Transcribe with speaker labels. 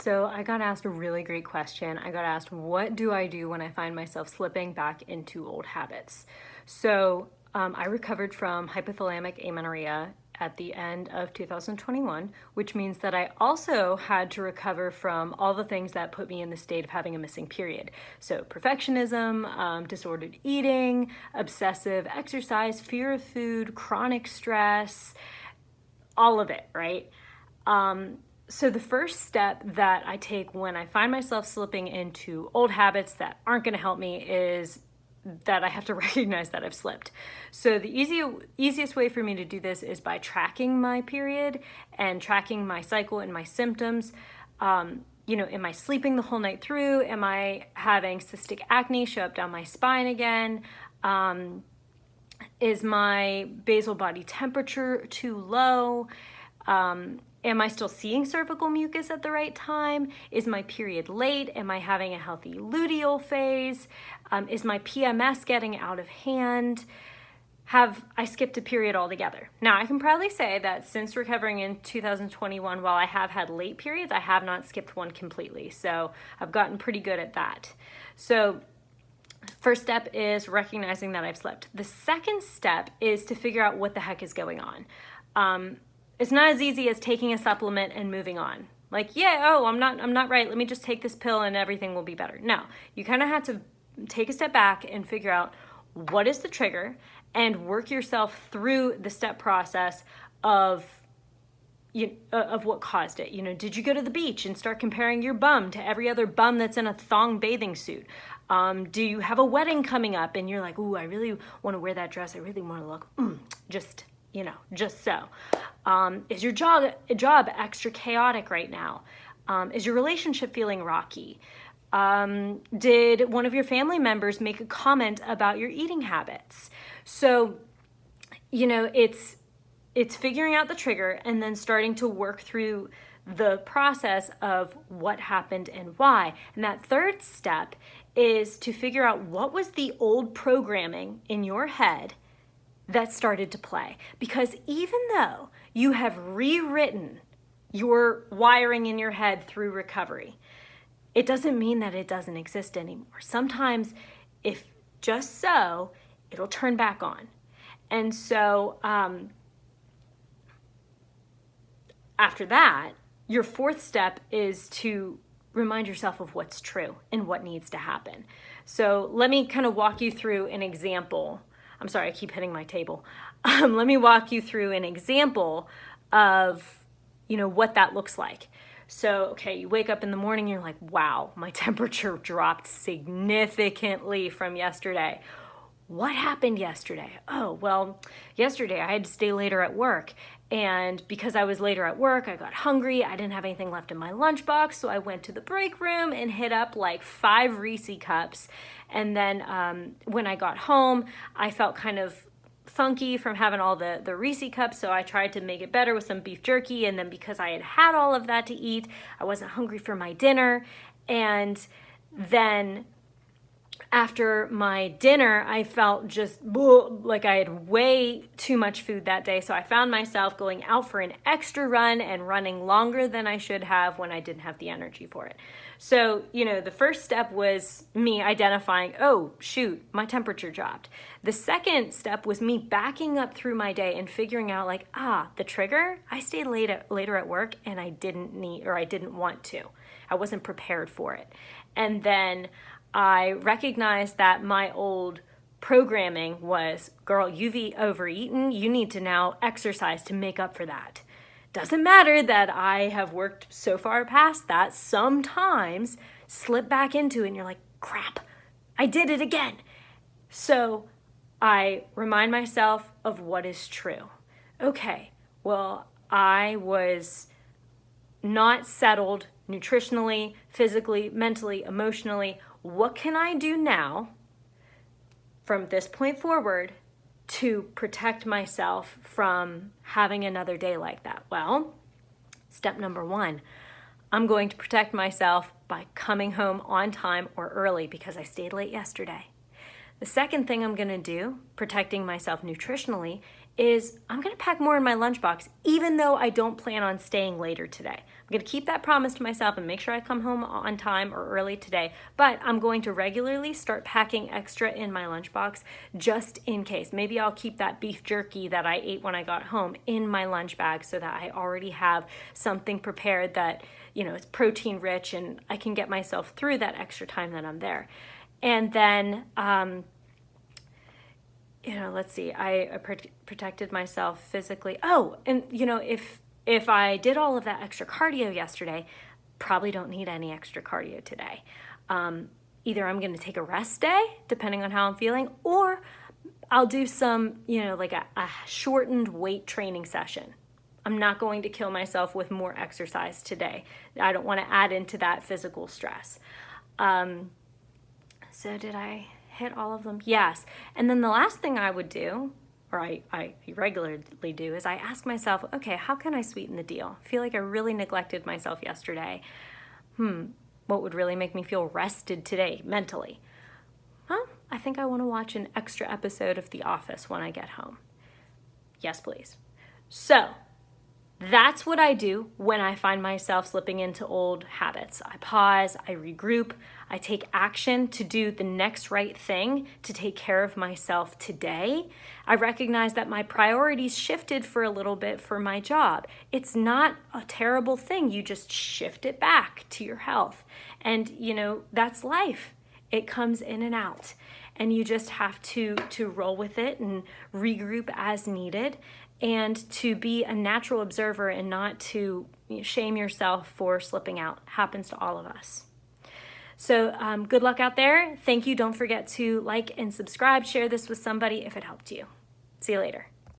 Speaker 1: So I got asked a really great question. I got asked, what do I do when I find myself slipping back into old habits? I recovered from hypothalamic amenorrhea at the end of 2021, which means that I also had to recover from all the things that put me in the state of having a missing period. So perfectionism, disordered eating, obsessive exercise, fear of food, chronic stress, all of it, right? So the first step that I take when I find myself slipping into old habits that aren't going to help me is that I have to recognize that I've slipped. So the easiest way for me to do this is by tracking my period and tracking my cycle and my symptoms. Am I sleeping the whole night through? Am I having cystic acne show up down my spine again? Is my basal body temperature too low? Am I still seeing cervical mucus at the right time? Is my period late? Am I having a healthy luteal phase? Is my PMS getting out of hand? Have I skipped a period altogether? Now, I can proudly say that since recovering in 2021, while I have had late periods, I have not skipped one completely. So I've gotten pretty good at that. So first step is recognizing that I've slipped. The second step is to figure out what the heck is going on. It's not as easy as taking a supplement and moving on. Like, I'm not right. Let me just take this pill and everything will be better. No, you kind of have to take a step back and figure out what is the trigger and work yourself through the step process of what caused it. Did you go to the beach and start comparing your bum to every other bum that's in a thong bathing suit? Do you have a wedding coming up and you're like, ooh, I really want to wear that dress. I really want to look just so. Is your job extra chaotic right now? Is your relationship feeling rocky? Did one of your family members make a comment about your eating habits? So, it's figuring out the trigger and then starting to work through the process of what happened and why. And that third step is to figure out what was the old programming in your head that started to play. Because even though you have rewritten your wiring in your head through recovery, it doesn't mean that it doesn't exist anymore. Sometimes, if just so, it'll turn back on. And so after that, your fourth step is to remind yourself of what's true and what needs to happen. So let me kind of walk you through an example. I'm sorry, I keep hitting my table. Let me walk you through an example of, what that looks like. So, okay, you wake up in the morning, you're like, wow, my temperature dropped significantly from yesterday. What happened yesterday? Oh, well, yesterday I had to stay later at work. And because I was later at work, I got hungry. I didn't have anything left in my lunchbox. So I went to the break room and hit up like 5 Reese cups. And then when I got home, I felt kind of funky from having all the Reese cups. So I tried to make it better with some beef jerky. And then because I had had all of that to eat, I wasn't hungry for my dinner. And then after my dinner, I felt just like I had way too much food that day. So I found myself going out for an extra run and running longer than I should have when I didn't have the energy for it. So, the first step was me identifying, oh, shoot, my temperature dropped. The second step was me backing up through my day and figuring out the trigger, I stayed later at work and I didn't want to. I wasn't prepared for it. And then I recognized that my old programming was, girl, you've overeaten. You need to now exercise to make up for that. Doesn't matter that I have worked so far past that. Sometimes slip back into it and you're like, crap, I did it again. So I remind myself of what is true. Okay, well, I was not settled nutritionally, physically, mentally, emotionally. What can I do now from this point forward to protect myself from having another day like that? Well, step number 1, I'm going to protect myself by coming home on time or early because I stayed late yesterday. The second thing I'm going to do, protecting myself nutritionally, is I'm going to pack more in my lunchbox, even though I don't plan on staying later today. I'm going to keep that promise to myself and make sure I come home on time or early today, but I'm going to regularly start packing extra in my lunchbox just in case. Maybe I'll keep that beef jerky that I ate when I got home in my lunch bag so that I already have something prepared that, it's protein rich and I can get myself through that extra time that I'm there. And then, let's see, I protected myself physically. Oh, and if I did all of that extra cardio yesterday, probably don't need any extra cardio today. Either I'm going to take a rest day, depending on how I'm feeling, or I'll do some, like a shortened weight training session. I'm not going to kill myself with more exercise today. I don't want to add into that physical stress. So did I hit all of them? Yes. And then the last thing I would do, or I regularly do, is I ask myself, okay, how can I sweeten the deal? I feel like I really neglected myself yesterday. What would really make me feel rested today mentally? Well, I think I want to watch an extra episode of The Office when I get home. Yes, please. So that's what I do when I find myself slipping into old habits. I pause, I regroup, I take action to do the next right thing to take care of myself today. I recognize that my priorities shifted for a little bit for my job. It's not a terrible thing. You just shift it back to your health. And, that's life. It comes in and out. And you just have to roll with it and regroup as needed, and to be a natural observer and not to shame yourself for slipping out. Happens to all of us. So good luck out there. Thank you. Don't forget to like and subscribe. Share this with somebody if it helped you. See you later.